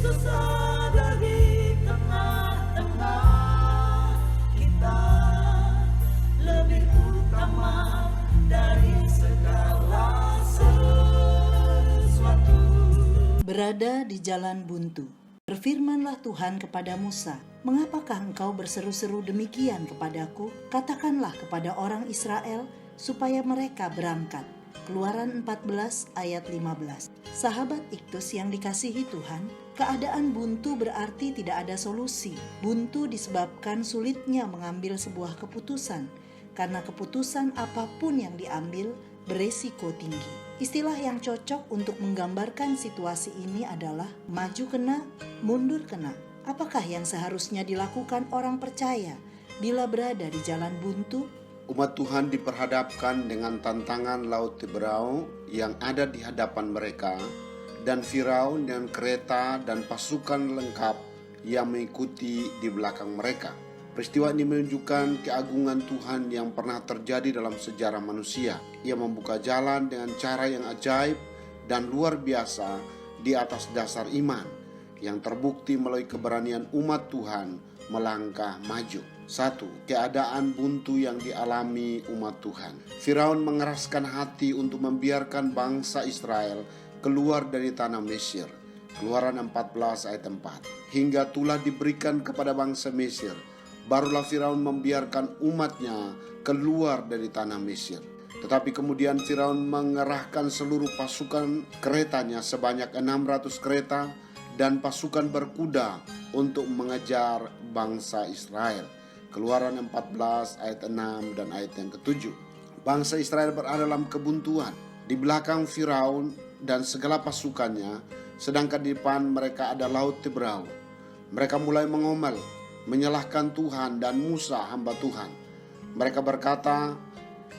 susah dari tengah-tengah kita, lebih utama dari segala sesuatu. Berada di jalan buntu. Berfirmanlah Tuhan kepada Musa, "Mengapakah engkau berseru-seru demikian kepadaku? Katakanlah kepada orang Israel supaya mereka berangkat." Keluaran 14 ayat 15. Sahabat Iktus yang dikasihi Tuhan, keadaan buntu berarti tidak ada solusi. Buntu disebabkan sulitnya mengambil sebuah keputusan, karena keputusan apapun yang diambil beresiko tinggi. Istilah yang cocok untuk menggambarkan situasi ini adalah maju kena, mundur kena. Apakah yang seharusnya dilakukan orang percaya bila berada di jalan buntu? Umat Tuhan diperhadapkan dengan tantangan Laut Teberau yang ada di hadapan mereka, dan Firaun dan kereta dan pasukan lengkap yang mengikuti di belakang mereka. Peristiwa ini menunjukkan keagungan Tuhan yang pernah terjadi dalam sejarah manusia. Ia membuka jalan dengan cara yang ajaib dan luar biasa di atas dasar iman, yang terbukti melalui keberanian umat Tuhan melangkah maju. 1. Keadaan buntu yang dialami umat Tuhan. Firaun mengeraskan hati untuk membiarkan bangsa Israel keluar dari tanah Mesir. Keluaran 14 ayat 4. Hingga tulah diberikan kepada bangsa Mesir, barulah Firaun membiarkan umatnya keluar dari tanah Mesir. Tetapi kemudian Firaun mengerahkan seluruh pasukan keretanya sebanyak 600 kereta dan pasukan berkuda untuk mengejar bangsa Israel. Keluaran 14 ayat 6 dan ayat yang ke-7. Bangsa Israel berada dalam kebuntuan. Di belakang Firaun dan segala pasukannya, sedangkan di depan mereka ada Laut Teberau. Mereka mulai mengomel, menyalahkan Tuhan dan Musa hamba Tuhan. Mereka berkata,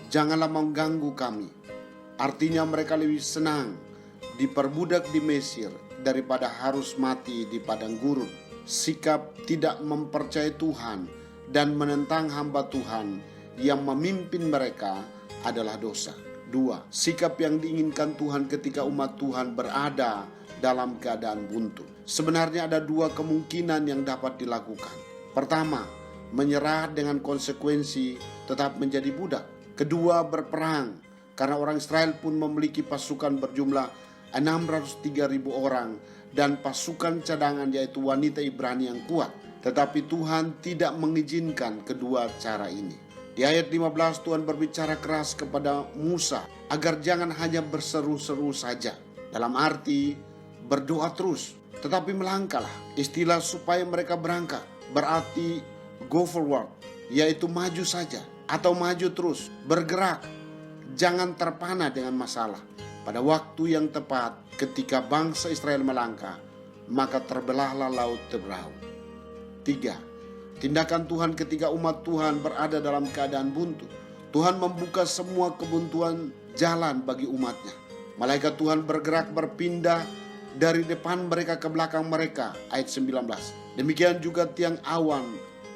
"Janganlah mengganggu kami." Artinya mereka lebih senang diperbudak di Mesir daripada harus mati di padang gurun. Sikap tidak mempercayai Tuhan dan menentang hamba Tuhan yang memimpin mereka adalah dosa. 2. Sikap yang diinginkan Tuhan ketika umat Tuhan berada dalam keadaan buntu. Sebenarnya ada 2 kemungkinan yang dapat dilakukan. Pertama, menyerah dengan konsekuensi tetap menjadi budak. Kedua, berperang, karena orang Israel pun memiliki pasukan berjumlah 603.000 orang dan pasukan cadangan yaitu wanita Ibrani yang kuat. Tetapi Tuhan tidak mengizinkan kedua cara ini. Di ayat 15 Tuhan berbicara keras kepada Musa agar jangan hanya berseru-seru saja. Dalam arti berdoa terus, tetapi melangkahlah. Istilah supaya mereka berangkat berarti go forward, yaitu maju saja atau maju terus, bergerak. Jangan terpana dengan masalah. Pada waktu yang tepat ketika bangsa Israel melangkah, maka terbelahlah Laut Teberau. 3. Tindakan Tuhan ketika umat Tuhan berada dalam keadaan buntu. Tuhan membuka semua kebuntuan jalan bagi umatnya. Malaikat Tuhan bergerak berpindah dari depan mereka ke belakang mereka. Ayat 19. Demikian juga tiang awan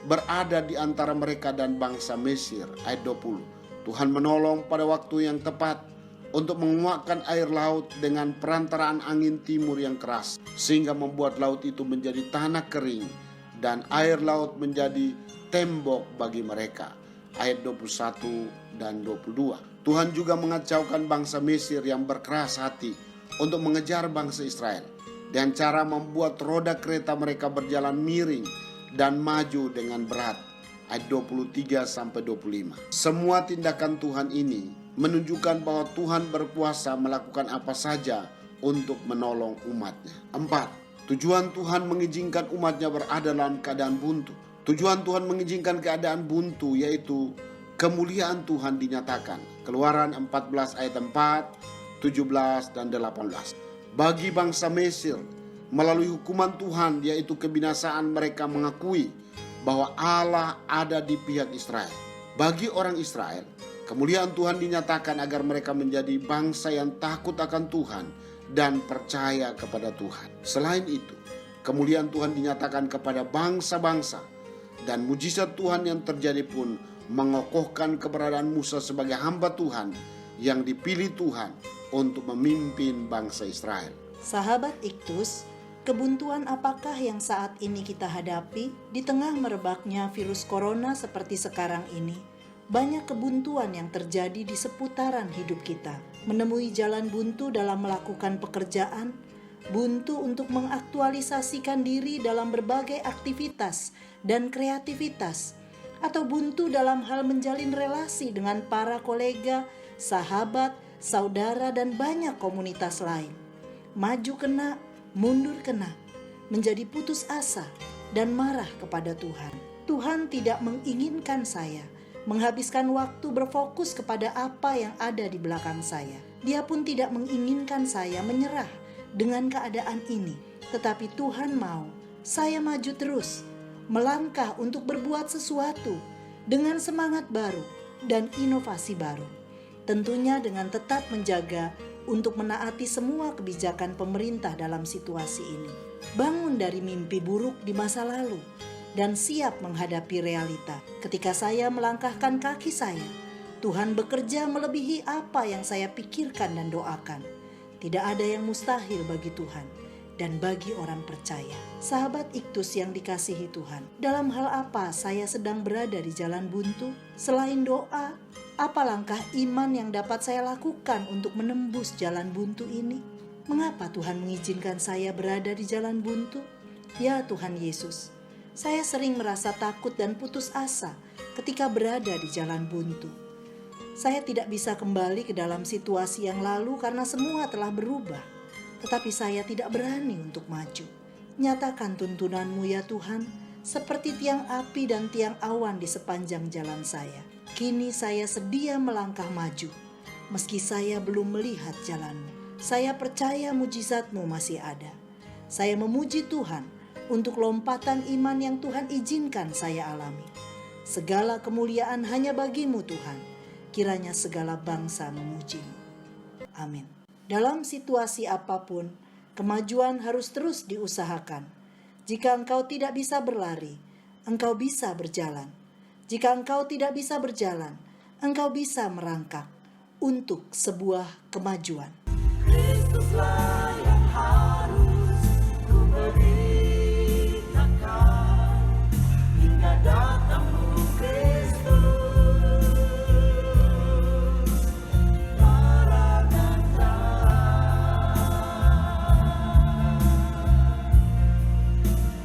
berada di antara mereka dan bangsa Mesir. Ayat 20. Tuhan menolong pada waktu yang tepat untuk menguakkan air laut dengan perantaraan angin timur yang keras, sehingga membuat laut itu menjadi tanah kering dan air laut menjadi tembok bagi mereka. Ayat 21 dan 22. Tuhan juga mengacaukan bangsa Mesir yang berkeras hati untuk mengejar bangsa Israel dengan cara membuat roda kereta mereka berjalan miring dan maju dengan berat. Ayat 23 sampai 25. Semua tindakan Tuhan ini menunjukkan bahwa Tuhan berkuasa melakukan apa saja untuk menolong umatnya. 4. Tujuan Tuhan mengizinkan umatnya berada dalam keadaan buntu. Tujuan Tuhan mengizinkan keadaan buntu yaitu kemuliaan Tuhan dinyatakan. Keluaran 14 ayat 4, 17 dan 18. Bagi bangsa Mesir, melalui hukuman Tuhan yaitu kebinasaan, mereka mengakui bahwa Allah ada di pihak Israel. Bagi orang Israel, kemuliaan Tuhan dinyatakan agar mereka menjadi bangsa yang takut akan Tuhan dan percaya kepada Tuhan. Selain itu, kemuliaan Tuhan dinyatakan kepada bangsa-bangsa, dan mujizat Tuhan yang terjadi pun mengokohkan keberadaan Musa sebagai hamba Tuhan yang dipilih Tuhan untuk memimpin bangsa Israel. Sahabat Iktus, Kebuntuan apakah yang saat ini kita hadapi? Di tengah merebaknya virus corona seperti sekarang ini, banyak kebuntuan yang terjadi di seputaran hidup kita. Menemui jalan buntu dalam melakukan pekerjaan, buntu untuk mengaktualisasikan diri dalam berbagai aktivitas dan kreativitas, atau buntu dalam hal menjalin relasi dengan para kolega, sahabat, saudara, dan banyak komunitas lain. Maju kena, mundur kena, menjadi putus asa dan marah kepada Tuhan. Tuhan tidak menginginkan saya menghabiskan waktu berfokus kepada apa yang ada di belakang saya. Dia pun tidak menginginkan saya menyerah dengan keadaan ini. Tetapi Tuhan mau saya maju terus, melangkah untuk berbuat sesuatu dengan semangat baru dan inovasi baru. Tentunya dengan tetap menjaga untuk menaati semua kebijakan pemerintah dalam situasi ini. Bangun dari mimpi buruk di masa lalu dan siap menghadapi realita. Ketika saya melangkahkan kaki saya, Tuhan bekerja melebihi apa yang saya pikirkan dan doakan. Tidak ada yang mustahil bagi Tuhan dan bagi orang percaya. Sahabat Iktus yang dikasihi Tuhan, dalam hal apa saya sedang berada di jalan buntu? Selain doa, apa langkah iman yang dapat saya lakukan untuk menembus jalan buntu ini? Mengapa Tuhan mengizinkan saya berada di jalan buntu? Ya Tuhan Yesus, saya sering merasa takut dan putus asa ketika berada di jalan buntu. Saya tidak bisa kembali ke dalam situasi yang lalu karena semua telah berubah. Tetapi saya tidak berani untuk maju. Nyatakan tuntunan-Mu ya Tuhan, seperti tiang api dan tiang awan di sepanjang jalan saya. Kini saya sedia melangkah maju, meski saya belum melihat jalan-Mu. Saya percaya mujizat-Mu masih ada. Saya memuji Tuhan untuk lompatan iman yang Tuhan izinkan saya alami. Segala kemuliaan hanya bagi-Mu Tuhan. Kiranya segala bangsa memuji-Mu. Amin. Dalam situasi apapun, kemajuan harus terus diusahakan. Jika engkau tidak bisa berlari, engkau bisa berjalan. Jika engkau tidak bisa berjalan, engkau bisa merangkak untuk sebuah kemajuan. Kristuslah